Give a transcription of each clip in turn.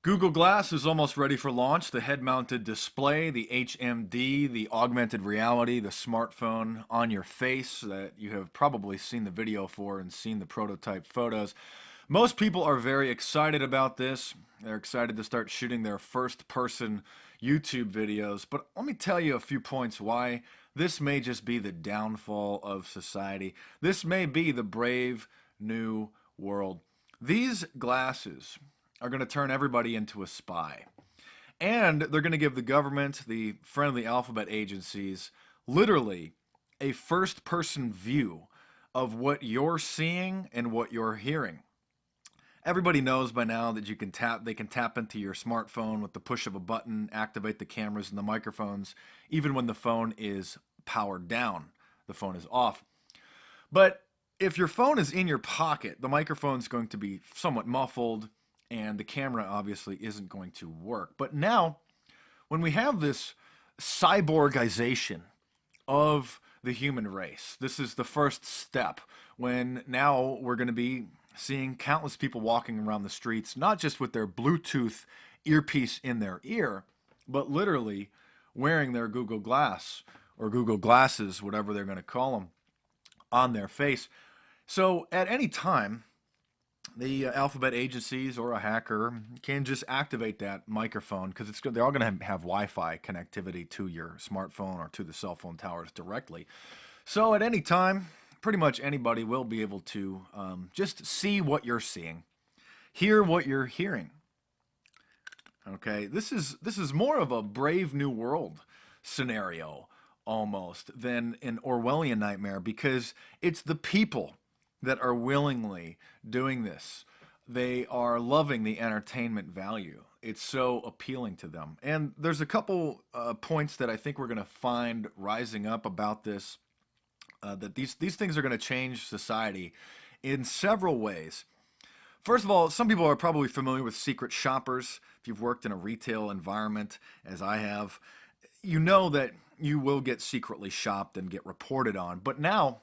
Google Glass is almost ready for launch. The head-mounted display, the HMD, the augmented reality, the smartphone on your face that you have probably seen the video for and seen the prototype photos. Most people are very excited about this. They're excited to start shooting their first-person YouTube videos. But let me tell you a few points why this may just be the downfall of society. This may be the brave new world. These glasses are going to turn everybody into a spy. And they're going to give the government, the friendly alphabet agencies, literally a first person view of what you're seeing and what you're hearing. Everybody knows by now that they can tap into your smartphone with the push of a button, activate the cameras and the microphones, even when the phone is powered down. The phone is off. But if your phone is in your pocket, the microphone's going to be somewhat muffled, and the camera obviously isn't going to work. But now, when we have this cyborgization of the human race, this is the first step when now we're going to be seeing countless people walking around the streets, not just with their Bluetooth earpiece in their ear, but literally wearing their Google Glass or Google Glasses, whatever they're going to call them, on their face. So at any time, the alphabet agencies or a hacker can just activate that microphone because they're all going to have Wi-Fi connectivity to your smartphone or to the cell phone towers directly. So at any time, pretty much anybody will be able to just see what you're seeing, hear what you're hearing. Okay, this is more of a Brave New World scenario almost than an Orwellian nightmare because it's the people that are willingly doing this. They are loving the entertainment value. It's so appealing to them. And there's a couple points that I think we're going to find rising up about this, that these things are going to change society in several ways. First of all, some people are probably familiar with secret shoppers. If you've worked in a retail environment, as I have, you know that you will get secretly shopped and get reported on. But now,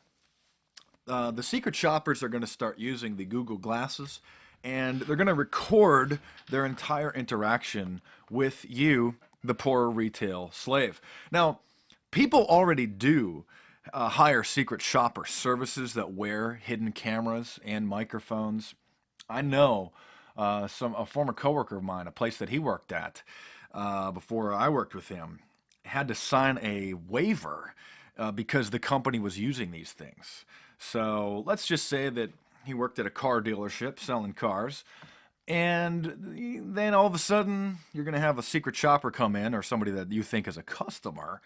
the secret shoppers are going to start using the Google Glasses, and they're going to record their entire interaction with you, the poor retail slave. Now, people already do hire secret shopper services that wear hidden cameras and microphones. I know a former coworker of mine, a place that he worked at before I worked with him, had to sign a waiver because the company was using these things. So let's just say that he worked at a car dealership selling cars, and then all of a sudden you're going to have a secret shopper come in or somebody that you think is a customer,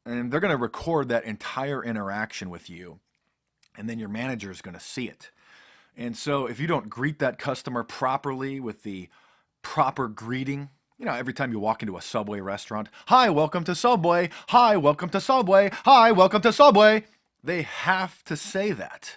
and they're going to record that entire interaction with you, and then your manager is going to see it. And so if you don't greet that customer properly with the proper greeting, every time you walk into a Subway restaurant, hi, welcome to Subway. Hi, welcome to Subway. Hi, welcome to Subway. They have to say that.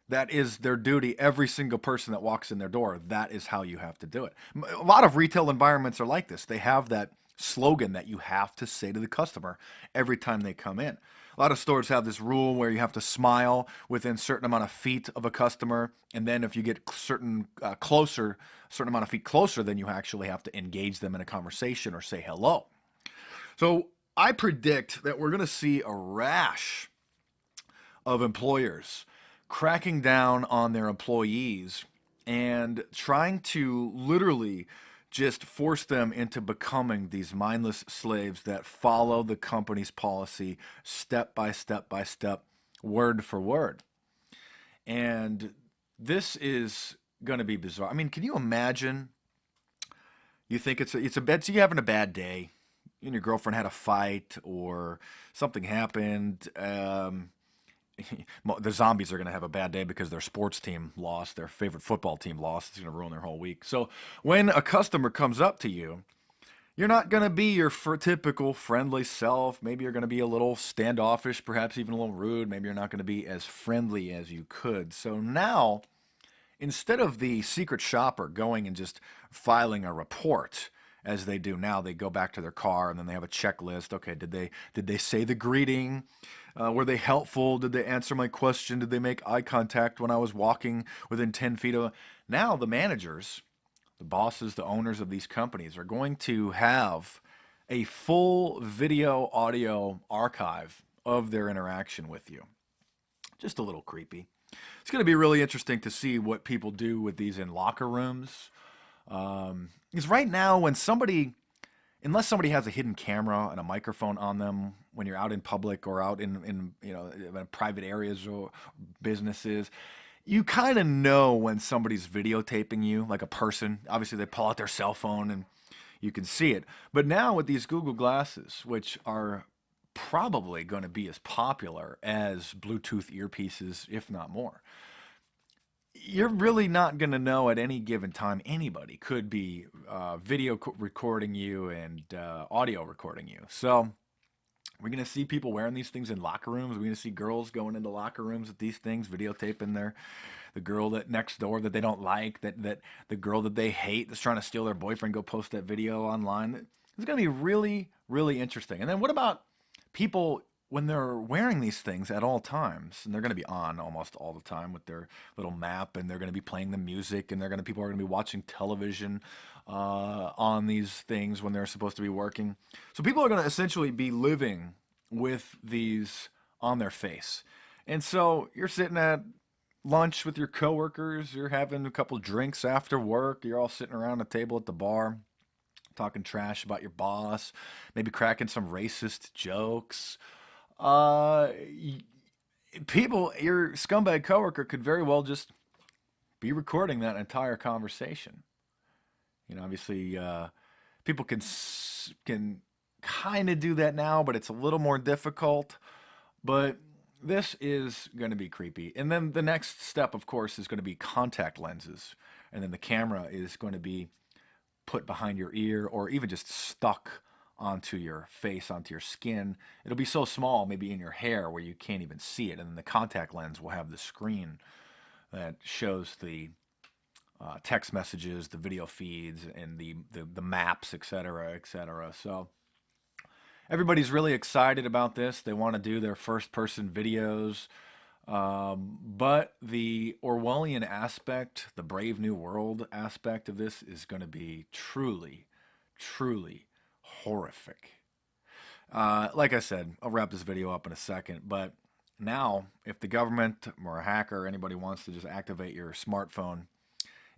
That is their duty. Every single person that walks in their door, that is how you have to do it. A lot of retail environments are like this. They have that slogan that you have to say to the customer every time they come in. A lot of stores have this rule where you have to smile within a certain amount of feet of a customer, and then if you get certain amount of feet closer, then you actually have to engage them in a conversation or say hello. So I predict that we're going to see a rash of employers cracking down on their employees and trying to literally just force them into becoming these mindless slaves that follow the company's policy step by step by step, word for word. And this is going to be bizarre. I mean, can you imagine? You think it's a bad, so you're having a bad day, you and your girlfriend had a fight or something happened. The zombies are going to have a bad day because their sports team lost, their favorite football team lost. It's going to ruin their whole week. So when a customer comes up to you, you're not going to be your typical friendly self. Maybe you're going to be a little standoffish, perhaps even a little rude. Maybe you're not going to be as friendly as you could. So now, instead of the secret shopper going and just filing a report, as they do now, they go back to their car and then they have a checklist. Okay, did they say the greeting? Were they helpful? Did they answer my question? Did they make eye contact when I was walking within 10 feet of? Now the managers, the bosses, the owners of these companies are going to have a full video audio archive of their interaction with you. Just a little creepy. It's going to be really interesting to see what people do with these in locker rooms. Because right now, unless somebody has a hidden camera and a microphone on them when you're out in public or out in private areas or businesses, you kind of know when somebody's videotaping you, like a person. Obviously, they pull out their cell phone and you can see it. But now with these Google Glasses, which are probably going to be as popular as Bluetooth earpieces, if not more, you're really not going to know at any given time. Anybody could be recording you and audio recording you. So we're going to see people wearing these things in locker rooms. We're going to see girls going into locker rooms with these things, videotaping the girl that next door that they don't like, that the girl that they hate that's trying to steal their boyfriend, go post that video online. It's going to be really, really interesting. And then what about people when they're wearing these things at all times, and they're going to be on almost all the time with their little map, and they're going to be playing the music, and people are going to be watching television on these things when they're supposed to be working. So people are going to essentially be living with these on their face. And so you're sitting at lunch with your coworkers, you're having a couple drinks after work, you're all sitting around a table at the bar, talking trash about your boss, maybe cracking some racist jokes. Your scumbag coworker could very well just be recording that entire conversation. Obviously, people can kind of do that now, but it's a little more difficult. But this is going to be creepy. And then the next step, of course, is going to be contact lenses. And then the camera is going to be put behind your ear or even just stuck onto your face, onto your skin. It'll be so small, maybe in your hair, where you can't even see it. And then the contact lens will have the screen that shows the text messages, the video feeds, and the maps, etc., etc. So everybody's really excited about this. They want to do their first-person videos. But the Orwellian aspect, the Brave New World aspect of this is going to be truly, truly horrific. Like I said, I'll wrap this video up in a second, but now if the government or a hacker or anybody wants to just activate your smartphone,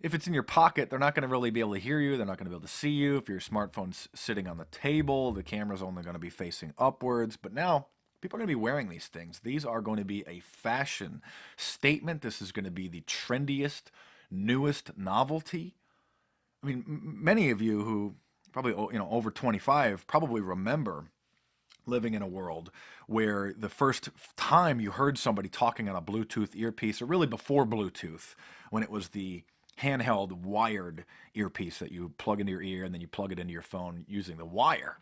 if it's in your pocket, they're not going to really be able to hear you. They're not going to be able to see you. If your smartphone's sitting on the table, the camera's only going to be facing upwards. But now people are going to be wearing these things. These are going to be a fashion statement. This is going to be the trendiest, newest novelty. I mean, many of you who probably over 25 probably remember living in a world where the first time you heard somebody talking on a Bluetooth earpiece, or really before Bluetooth, when it was the handheld wired earpiece that you plug into your ear and then you plug it into your phone using the wire.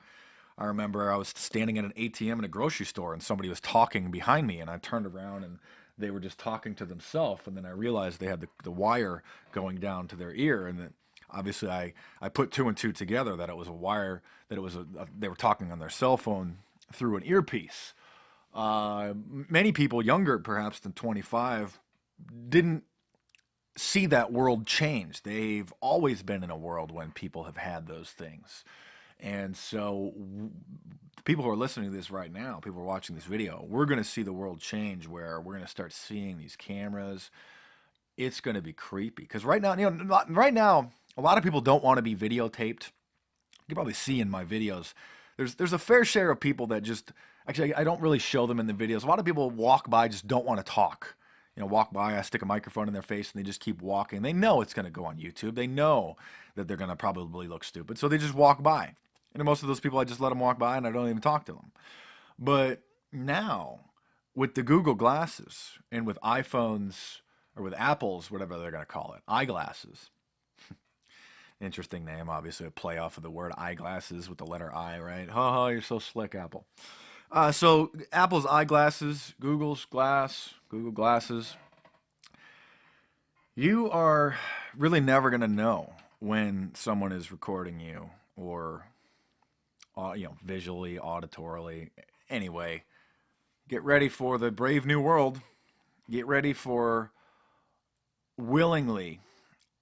I remember I was standing at an ATM in a grocery store and somebody was talking behind me, and I turned around and they were just talking to themselves, and then I realized they had the wire going down to their ear, and then obviously I put two and two together that it was a wire, that it was they were talking on their cell phone through an earpiece. Many people younger perhaps than 25 didn't see that world change. They've always been in a world when people have had those things. And so the people who are listening to this right now, people who are watching this video, we're going to see the world change where we're going to start seeing these cameras. It's going to be creepy because right now, a lot of people don't want to be videotaped. You can probably see in my videos, there's a fair share of people that just, actually, I don't really show them in the videos. A lot of people walk by, just don't want to talk. Walk by, I stick a microphone in their face and they just keep walking. They know it's going to go on YouTube. They know that they're going to probably look stupid. So they just walk by. And most of those people, I just let them walk by and I don't even talk to them. But now, with the Google Glasses and with iPhones, or with Apple's, whatever they're going to call it, eyeglasses. Interesting name, obviously, a play off of the word eyeglasses with the letter I, right? Ha, you're so slick, Apple. So Apple's eyeglasses, Google Glasses. You are really never going to know when someone is recording you or, visually, auditorily. Anyway, get ready for the brave new world. Get ready for willingly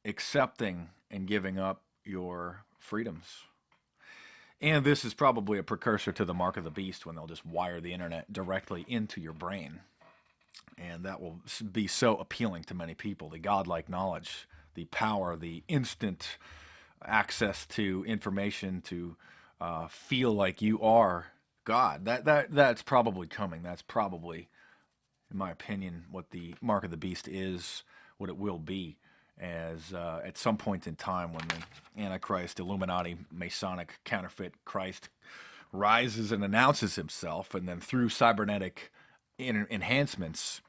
accepting and giving up your freedoms. And this is probably a precursor to the mark of the beast, when they'll just wire the internet directly into your brain. And that will be so appealing to many people. The godlike knowledge, the power, the instant access to information, to feel like you are God. That's probably coming. That's probably, in my opinion, what the mark of the beast is, what it will be, as at some point in time when the Antichrist, Illuminati, Masonic counterfeit Christ rises and announces himself, and then through cybernetic enhancements,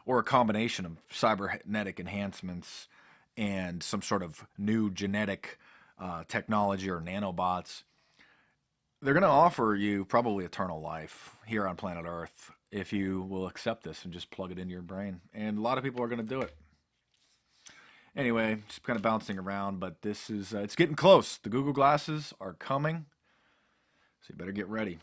or a combination of cybernetic enhancements and some sort of new genetic technology or nanobots, they're going to offer you probably eternal life here on planet Earth if you will accept this and just plug it into your brain. And a lot of people are going to do it. Anyway, just kind of bouncing around, but this is, it's getting close. The Google Glasses are coming, so you better get ready.